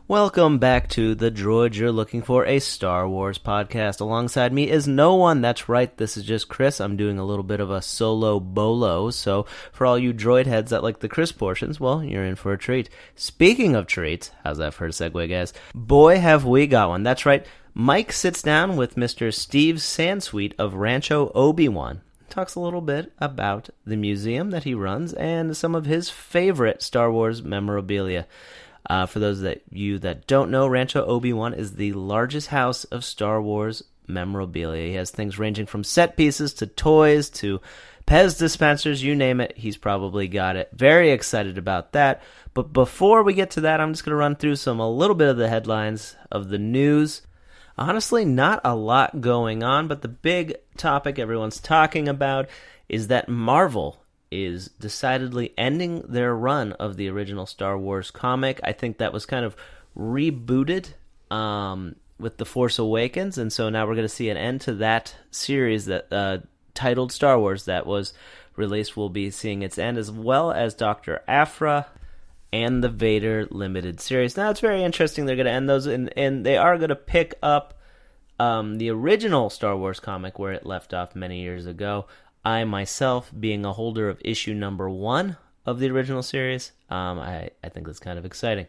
Welcome back to the Droids You're Looking For, a Star Wars podcast. Alongside me is no one. That's right, this is just Chris. I'm doing a little bit of a solo bolo, so for all you droid heads that like the Chris portions, well, you're in for a treat. Speaking of treats, how's that for a segue, guys? Boy, have we got one. That's right, Mike sits down with Mr. Steve Sansweet of Rancho Obi-Wan. Talks a little bit about the museum that he runs and some of his favorite Star Wars memorabilia. For those of you that don't know, Rancho Obi-Wan is the largest house of Star Wars memorabilia. He has things ranging from set pieces to toys to Pez dispensers, you name it, he's probably got it. Very excited about that. But before we get to that, I'm just going to run through a little bit of the headlines of the news. Honestly, not a lot going on, but the big topic everyone's talking about is that Marvel is decidedly ending their run of the original Star Wars comic. I think that was kind of rebooted with The Force Awakens, and so now we're going to see an end to that series that titled Star Wars that was released. Will be seeing its end, as well as Dr. Aphra and the Vader limited series. Now, it's very interesting they're going to end those, and they are going to pick up the original Star Wars comic where it left off many years ago. I, myself, being a holder of issue number 1 of the original series, I think that's kind of exciting.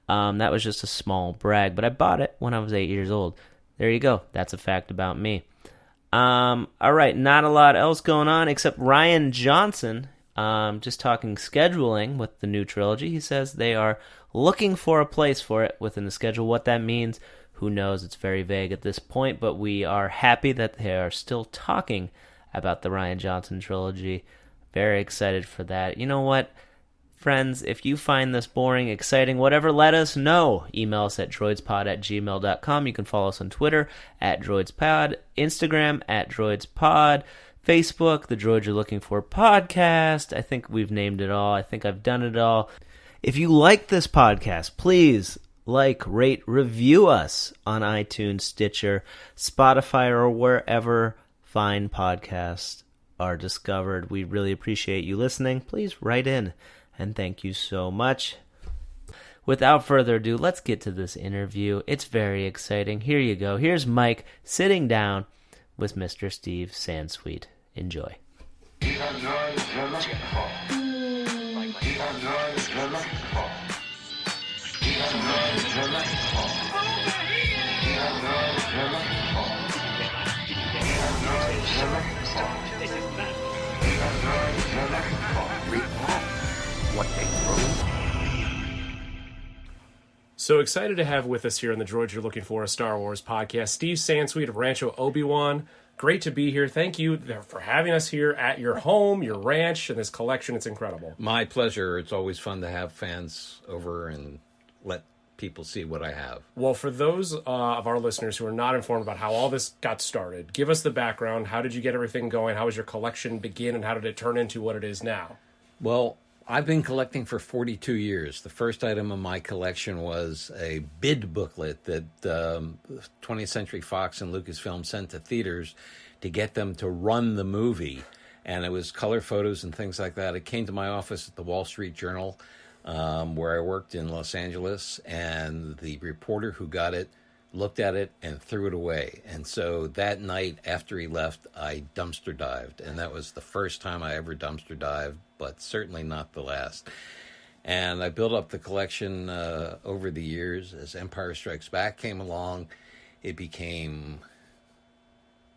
That was just a small brag, but I bought it when I was 8 years old. There you go. That's a fact about me. All right, not a lot else going on except Rian Johnson, just talking scheduling with the new trilogy. He says they are looking for a place for it within the schedule. What that means, who knows? It's very vague at this point, but we are happy that they are still talking about the Rian Johnson trilogy. Very excited for that. You know what, friends, if you find this boring, exciting, whatever, let us know. Email us at droidspod@gmail.com. You can follow us on Twitter at droidspod, Instagram at droidspod, Facebook, the Droids You're Looking For podcast. I think we've named it all. I think I've done it all. If you like this podcast, please like, rate, review us on iTunes, Stitcher, Spotify, or wherever fine podcasts are discovered. We really appreciate you listening. Please write in, and thank you so much. Without further ado, let's get to this interview. It's very exciting. Here you go. Here's Mike sitting down with Mr. Steve Sansweet. Enjoy. So excited to have with us here on the Droids You're Looking For, a Star Wars podcast, Steve Sansweet of Rancho Obi-Wan. Great to be here. Thank you for having us here at your home, your ranch, and this collection. It's incredible. My pleasure. It's always fun to have fans over and let people see what I have. Well, for those of our listeners who are not informed about how all this got started, give us the background. How did you get everything going? How was your collection begin, and how did it turn into what it is now? Well, I've been collecting for 42 years. The first item in my collection was a bid booklet that 20th Century Fox and Lucasfilm sent to theaters to get them to run the movie. And it was color photos and things like that. It came to my office at the Wall Street Journal, where I worked in Los Angeles, and the reporter who got it looked at it and threw it away. And so that night after he left, I dumpster dived. And that was the first time I ever dumpster dived, but certainly not the last. And I built up the collection over the years. As Empire Strikes Back came along, it became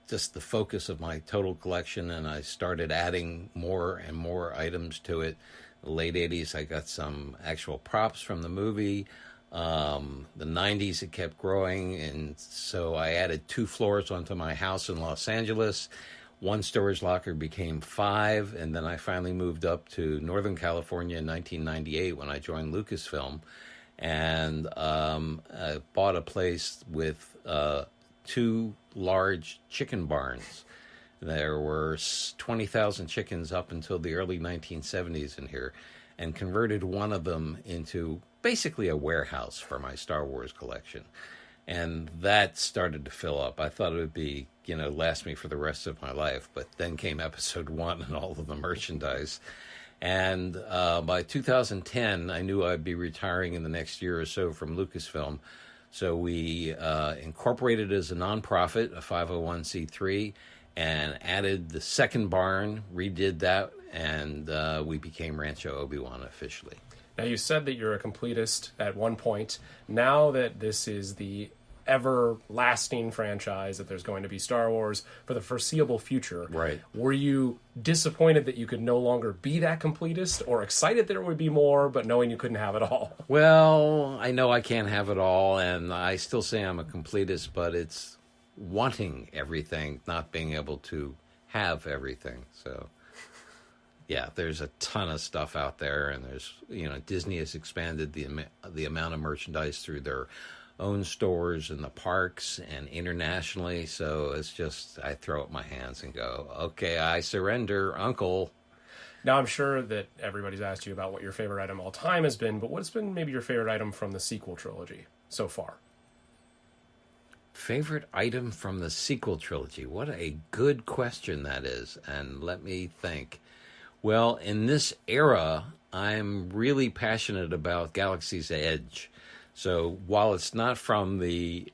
just the focus of my total collection, and I started adding more and more items to it. In the late 80s, I got some actual props from the movie. The 90s, it kept growing, and so I added 2 floors onto my house in Los Angeles. 1 storage locker became 5, and then I finally moved up to Northern California in 1998 when I joined Lucasfilm, and I bought a place with 2 large chicken barns. There were 20,000 chickens up until the early 1970s in here, and converted one of them into basically a warehouse for my Star Wars collection. And that started to fill up. I thought it would be, last me for the rest of my life. But then came episode 1 and all of the merchandise. And by 2010, I knew I'd be retiring in the next year or so from Lucasfilm. So we incorporated as a nonprofit, a 501c3, and added the second barn, redid that, and we became Rancho Obi-Wan officially. Now, you said that you're a completist at one point. Now that this is the everlasting franchise, that there's going to be Star Wars for the foreseeable future, right? Were you disappointed that you could no longer be that completist, or excited there would be more, but knowing you couldn't have it all? Well, I know I can't have it all, and I still say I'm a completist, but it's wanting everything, not being able to have everything. So yeah, there's a ton of stuff out there, and there's, Disney has expanded the amount of merchandise through their own stores in the parks and internationally. So it's just, I throw up my hands and go, okay, I surrender, uncle. Now, I'm sure that everybody's asked you about what your favorite item all time has been, but what's been maybe your favorite item from the sequel trilogy so far? Favorite item from the sequel trilogy? What a good question that is. And let me think. Well, in this era, I'm really passionate about Galaxy's Edge. So while it's not from the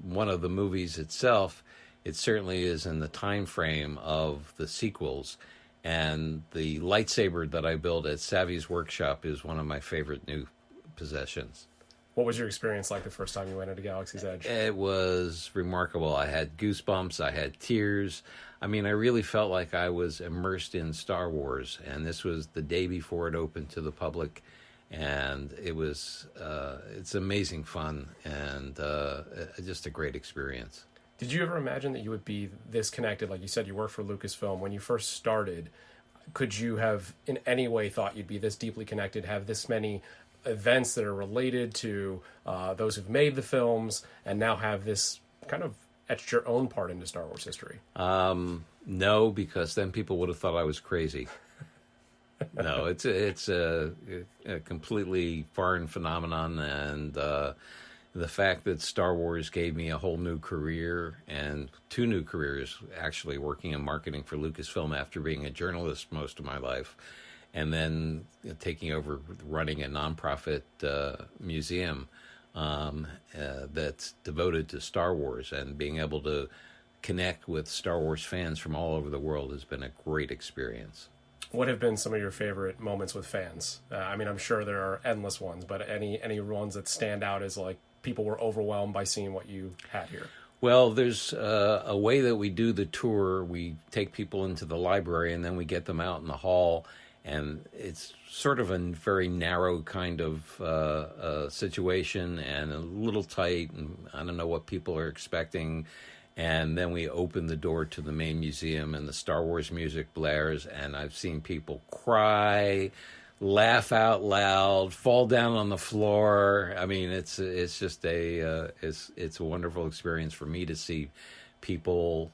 one of the movies itself, it certainly is in the time frame of the sequels. And the lightsaber that I built at Savvy's workshop is one of my favorite new possessions. What was your experience like the first time you went into Galaxy's Edge? It was remarkable. I had goosebumps. I had tears. I mean, I really felt like I was immersed in Star Wars. And this was the day before it opened to the public. And it was, it's amazing fun and just a great experience. Did you ever imagine that you would be this connected? Like you said, you worked for Lucasfilm. When you first started, could you have in any way thought you'd be this deeply connected, have this many events that are related to those who've made the films, and now have this kind of etched your own part into Star Wars history? No, because then people would have thought I was crazy. No, it's a completely foreign phenomenon, and the fact that Star Wars gave me a whole new career, and 2 new careers, actually, working in marketing for Lucasfilm after being a journalist most of my life, and then taking over running a nonprofit museum that's devoted to Star Wars, and being able to connect with Star Wars fans from all over the world has been a great experience. What have been some of your favorite moments with fans? I mean, I'm sure there are endless ones, but any ones that stand out as like people were overwhelmed by seeing what you had here? Well, there's a way that we do the tour. We take people into the library, and then we get them out in the hall, and it's sort of a very narrow kind of situation and a little tight, and I don't know what people are expecting. And then we open the door to the main museum, and the Star Wars music blares, and I've seen people cry, laugh out loud, fall down on the floor. I mean, it's just it's a wonderful experience for me to see people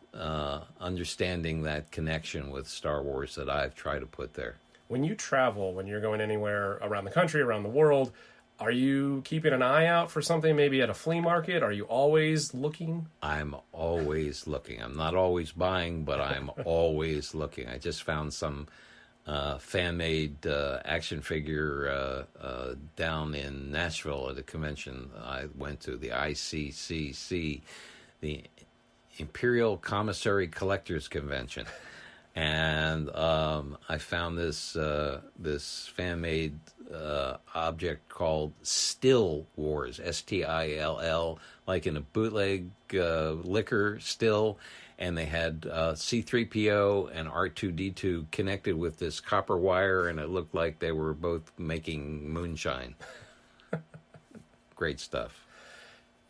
understanding that connection with Star Wars that I've tried to put there. When you travel, when you're going anywhere around the country, around the world, are you keeping an eye out for something maybe at a flea market? Are you always looking? I'm always looking. I'm not always buying, but I'm always looking. I just found some fan-made action figure down in Nashville at a convention I went to, the ICCC, the Imperial Commissary Collectors Convention. And I found this fan-made object called Still Wars, Still, like in a bootleg liquor still, and they had C-3PO and R2-D2 connected with this copper wire, and it looked like they were both making moonshine. Great stuff.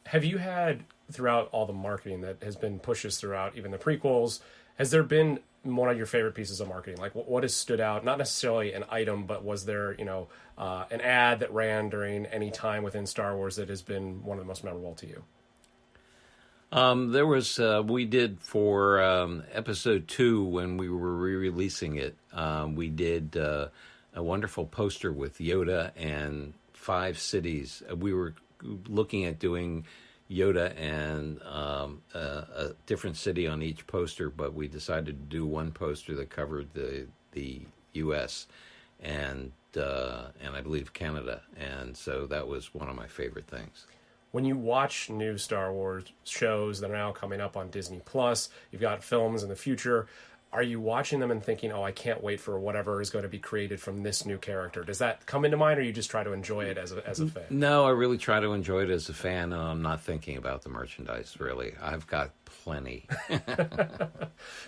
Have you had, throughout all the marketing that has been pushes throughout, even the prequels, has there been one of your favorite pieces of marketing? Like, what has stood out? Not necessarily an item, but was there, an ad that ran during any time within Star Wars that has been one of the most memorable to you? There was, we did for episode 2 when we were re-releasing it, we did a wonderful poster with Yoda and 5 cities. We were looking at doing Yoda and a different city on each poster, but we decided to do one poster that covered the U.S. and I believe Canada. And so that was one of my favorite things. When you watch new Star Wars shows that are now coming up on Disney Plus, you've got films in the future. Are you watching them and thinking, oh, I can't wait for whatever is going to be created from this new character? Does that come into mind, or you just try to enjoy it as a fan? No, I really try to enjoy it as a fan, and I'm not thinking about the merchandise, really. I've got plenty.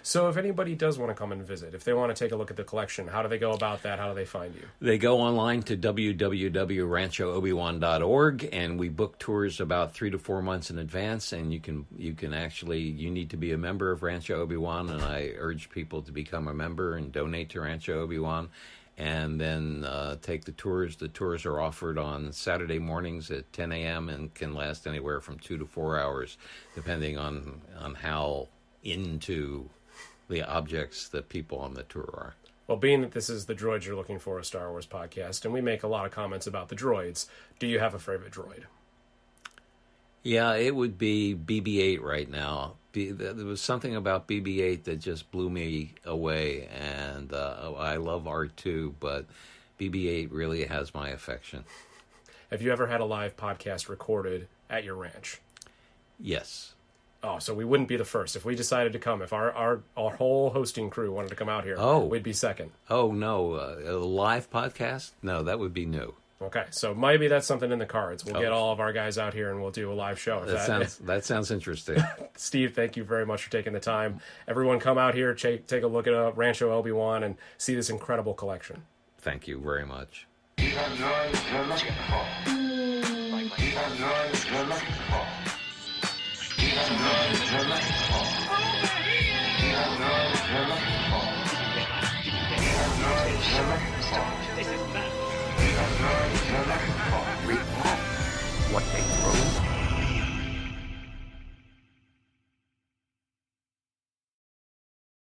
So if anybody does want to come and visit, if they want to take a look at the collection, how do they go about that? How do they find you? They go online to www.ranchoobiwan.org, and we book tours about 3 to 4 months in advance, and you can actually, you need to be a member of Rancho Obi-Wan, and I urge people to become a member and donate to Rancho Obi-Wan, and then take the tours. The tours are offered on Saturday mornings at 10 a.m. and can last anywhere from 2 to 4 hours, depending on how into the objects that people on the tour are. Well, being that this is the Droids You're Looking For, a Star Wars podcast, and we make a lot of comments about the droids, do you have a favorite droid? Yeah, it would be BB-8 right now. There was something about BB-8 that just blew me away, and I love R2, but BB-8 really has my affection. Have you ever had a live podcast recorded at your ranch? Yes. Oh, so we wouldn't be the first. If we decided to come, if our whole hosting crew wanted to come out here, we'd be second. Oh, no. A live podcast? No, that would be new. Okay, so maybe that's something in the cards. We'll get all of our guys out here and we'll do a live show. That sounds interesting. Steve, thank you very much for taking the time. Everyone come out here, take a look at Rancho Obi-Wan and see this incredible collection. Thank you very much. React what they throw.